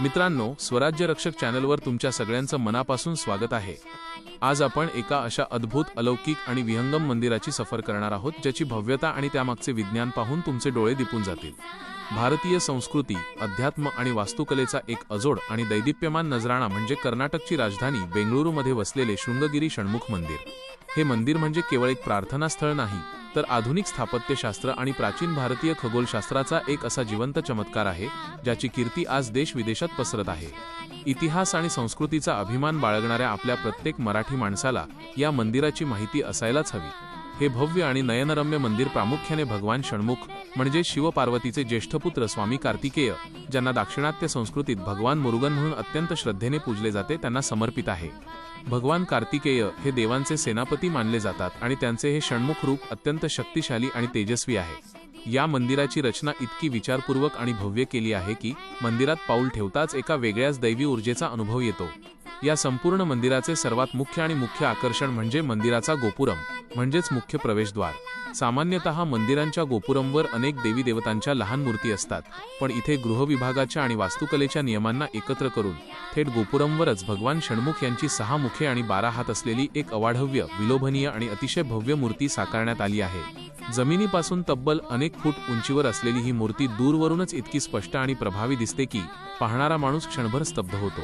मित्रांनो, स्वराज्य रक्षक चॅनलवर तुमच्या सगळ्यांचं मनापासून स्वागत आहे। आज आपण एका अशा अद्भुत, अलौकिक आणि विहंगम मंदिराची सफर करणार आहोत, ज्याची भव्यता आणि त्यामागचे विज्ञान पाहून तुमचे डोळे दिपून जातील। भारतीय संस्कृती, अध्यात्म आणि वास्तुकलेचा एक अजोड आणि दैदिप्यमान नजराणा म्हणजे कर्नाटकची राजधानी बेंगळुरूमध्ये वसलेले शृंगगिरी षण्मुख मंदिर। हे मंदिर म्हणजे केवळ एक प्रार्थना स्थळ नाही, तर आधुनिक स्थापत्यशास्त्र आणि प्राचीन भारतीय खगोलशास्त्राचा एक असा जिवंत चमत्कार आहे, ज्याची कीर्ती आज देश-विदेशात पसरत आहे। इतिहास आणि संस्कृतीचा अभिमान बाळगणाऱ्या आपल्या प्रत्येक मराठी माणसाला या मंदिराची माहिती असायलाच हवी। हे भव्य आणि नयनरम्य मंदिर प्रामुख्याने भगवान षण्मुख म्हणजे शिव-पार्वतीचे ज्येष्ठ पुत्र स्वामी कार्तिकेय, ज्यांना दाक्षिणात्य संस्कृतीत भगवान मुरुगन म्हणून अत्यंत श्रद्धेने पूजले जाते, त्यांना समर्पित आहे। भगवान कार्तिकेय हे देवांचे सेनापती मानले जातात आणि त्यांचे हे षण्मुख रूप अत्यंत शक्तिशाली आणि तेजस्वी आहे। या मंदिराची रचना इतकी विचारपूर्वक आणि भव्य केली आहे की मंदिरात पाऊल ठेवताच एका वेगळ्याच दैवी ऊर्जेचा अनुभव येतो। या संपूर्ण मंदिराचे सर्वात मुख्य आकर्षण म्हणजे मंदिराचा गोपुरम म्हणजेच मुख्य प्रवेशद्वार। सामान्यतः मंदिरांच्या गोपुरमवर अनेक देवी देवतांच्या लहान मूर्ती असतात, पण इथे गृहविभागाच्या आणि वास्तुकलेच्या नियमांना एकत्र करून थेट गोपुरमवरच भगवान षण्मुख यांची 6 मुखे आणि 12 हात असलेली एक अवाढव्य, विलोभनीय आणि अतिशय भव्य मूर्ती साकारण्यात आली आहे। जमिनीपासून तब्बल अनेक फूट उंचीवर असलेली ही मूर्ती दूरवरूनच इतकी स्पष्ट आणि प्रभावी दिसते की पाहणारा माणूस क्षणभर स्तब्ध होतो।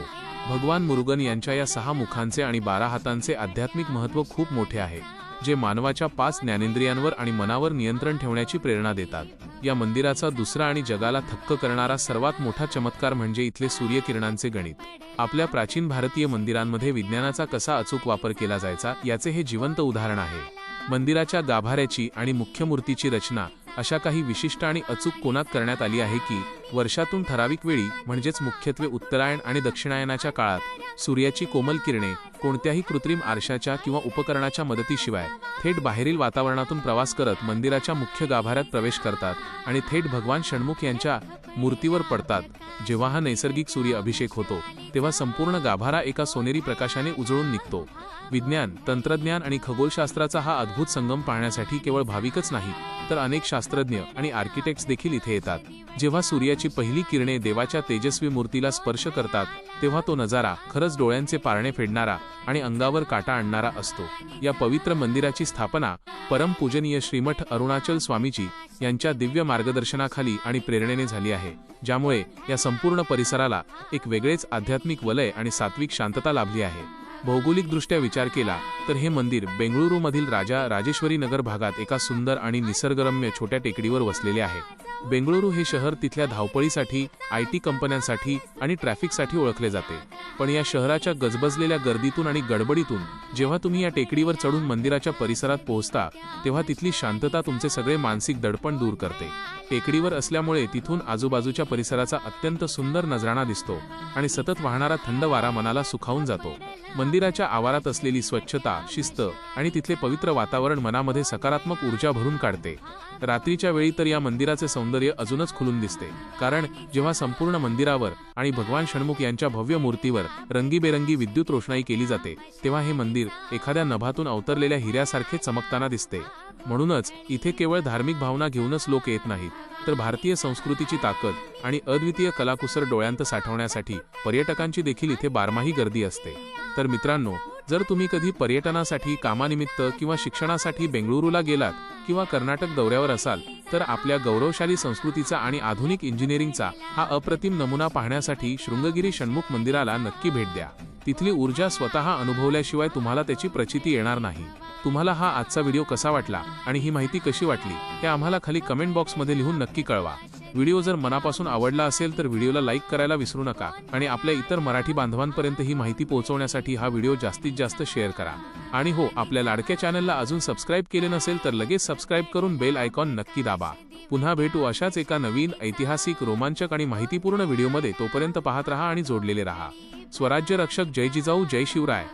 भगवान मुरुगन यांच्या या 6 मुखांचे आणि 12 हातांचे आध्यात्मिक महत्त्व खूप मोठे आहे, जे मानवाच्या 5 ज्ञानेंद्रियांवर आणि मनावर नियंत्रण ठेवण्याची प्रेरणा देतात। या मंदिराचा दुसरा आणि जगाला थक्क करणारा सर्वात मोठा चमत्कार म्हणजे इथले सूर्यकिरणांचे गणित। आपल्या प्राचीन भारतीय मंदिरांमध्ये विज्ञानाचा कसा अचूक वापर केला जायचा याचे हे जिवंत उदाहरण आहे। मंदिराच्या गाभाऱ्याची आणि मुख्य मूर्तीची रचना अशा काही विशिष्ट आणि अचूक कोनात करण्यात आली आहे की वर्षातून ठराविक वेळी म्हणजेच मुख्यत्वे उत्तरायण आणि दक्षिणायनाच्या काळात सूर्याची कोमल किरणे कोणत्याही कृत्रिम आरशाच्या किंवा उपकरणाच्या मदतीशिवाय थेट बाहेरील वातावरणातून प्रवास करत मंदिराच्या मुख्य गाभाऱ्यात प्रवेश करतात आणि थेट भगवान षण्मुख यांच्या मूर्तीवर पडतात। जेव्हा हा नैसर्गिक सूर्य अभिषेक होतो, तेव्हा संपूर्ण गाभारा एका सोनेरी प्रकाशाने उजळून निघतो। विज्ञान, तंत्रज्ञान आणि खगोलशास्त्राचा हा अद्भुत संगम पाहण्यासाठी केवळ भाविकच नाही, तर अनेक शास्त्रज्ञ आणि आर्किटेक्ट्स देखील इथे येतात। जेव्हा सूर्याची पहिली किरणे देवाच्या तेजस्वी मूर्तीला स्पर्श करतात, तेव्हा तो नजारा खरंच डोळ्यांचे पारणे फेडणारा आणि अंगावर काटा आणणारा असतो। या पवित्र मंदिराची स्थापना परमपूजनीय श्रीमठ अरुणाचल स्वामीजी यांच्या दिव्य मार्गदर्शनाखाली आणि प्रेरणेने झाली आहे, ज्यामुळे या संपूर्ण परिसराला एक वेगळेच आध्यात्मिक वलय आणि सात्विक शांतता लाभली आहे। भौगोलिकदृष्ट्या विचार केला तर हे मंदिर बेंगळुरूमधील राजा राजेश्वरी नगर भागात एका सुंदर आणि निसर्गरम्य छोट्या टेकडीवर वसलेले आहे। बेंगळुरू हे शहर तिथल्या धावपळीसाठी, IT कंपन्यांसाठी आणि ट्रॅफिकसाठी ओळखले जाते, पण या शहराच्या गजबजलेल्या गर्दीतून आणि गडबडीतून जेव्हा तुम्ही या टेकडीवर चढून मंदिराच्या परिसरात पोहोचता, तेव्हा तिथली शांतता तुमचे सगळे मानसिक दडपण दूर करते। टेकडीवर असल्यामुळे तिथून आजूबाजूच्या परिसराचा अत्यंत सुंदर नजराणा दिसतो आणि सतत वाहणारा थंड वारा मनाला सुखावून जातो। मंदिराच्या आवारात असलेली स्वच्छता, शिस्त आणि तिथले पवित्र वातावरण मनामध्ये सकारात्मक ऊर्जा भरून काढते। रात्रीच्या वेळी तर या मंदिराचे सौंदर्य अजूनच खुलून दिसते, कारण जेव्हा संपूर्ण मंदिरावर आणि भगवान षण्मुख यांच्या भव्य मूर्तीवर रंगीबेरंगी विद्युत रोषणाई केली जाते, तेव्हा हे मंदिर एखाद्या नभातून अवतरलेल्या हिऱ्यासारखे चमकताना दिसते। म्हणूनच इथे केवळ धार्मिक भावना घेऊनच लोक येत नाहीत, तर भारतीय संस्कृतीची ताकद आणि अद्वितीय कलाकुसर डोळ्यांत साठवण्यासाठी पर्यटकांची देखील इथे बारमाही गर्दी असते। तर मित्रांनो, जर तुम्ही कधी पर्यटनासाठी, कामानिमित्त किंवा शिक्षणासाठी बेंगळुरूला गेलात किंवा कर्नाटक दौऱ्यावर असाल, तर आपल्या गौरवशाली संस्कृतीचा आणि आधुनिक इंजिनिअरिंगचा हा अप्रतिम नमुना पाहण्यासाठी शृंगगिरी षण्मुख मंदिराला नक्की भेट द्या। तिथली ऊर्जा स्वतः अनुभवल्याशिवाय तुम्हाला त्याची प्रचिती येणार नाही। तुम्हाला हा आजचा व्हिडिओ कसा वाटला आणि ही माहिती कशी वाटली हे आम्हाला खाली कमेंट बॉक्समध्ये लिहून नक्की कळवा। व्हिडिओ जर मनापासून आवडला असेल तर व्हिडिओला लाईक करायला विसरू नका आणि आपल्या इतर मराठी बांधवांपर्यंत ही माहिती पोहोचवण्यासाठी हा व्हिडिओ जास्तीत जास्त शेअर करा। आणि हो, आपल्या लाडक्या चॅनलला अजून सबस्क्राईब केले नसेल तर लगेच सबस्क्राईब करून बेल आयकॉन नक्की दाबा। पुन्हा भेटू अशाच एका नवीन, ऐतिहासिक, रोमांचक आणि माहितीपूर्ण व्हिडिओमध्ये। तोपर्यंत पाहत रहा आणि जोडलेले रहा। स्वराज्य रक्षक, जय जिजाऊ, जय शिवराय।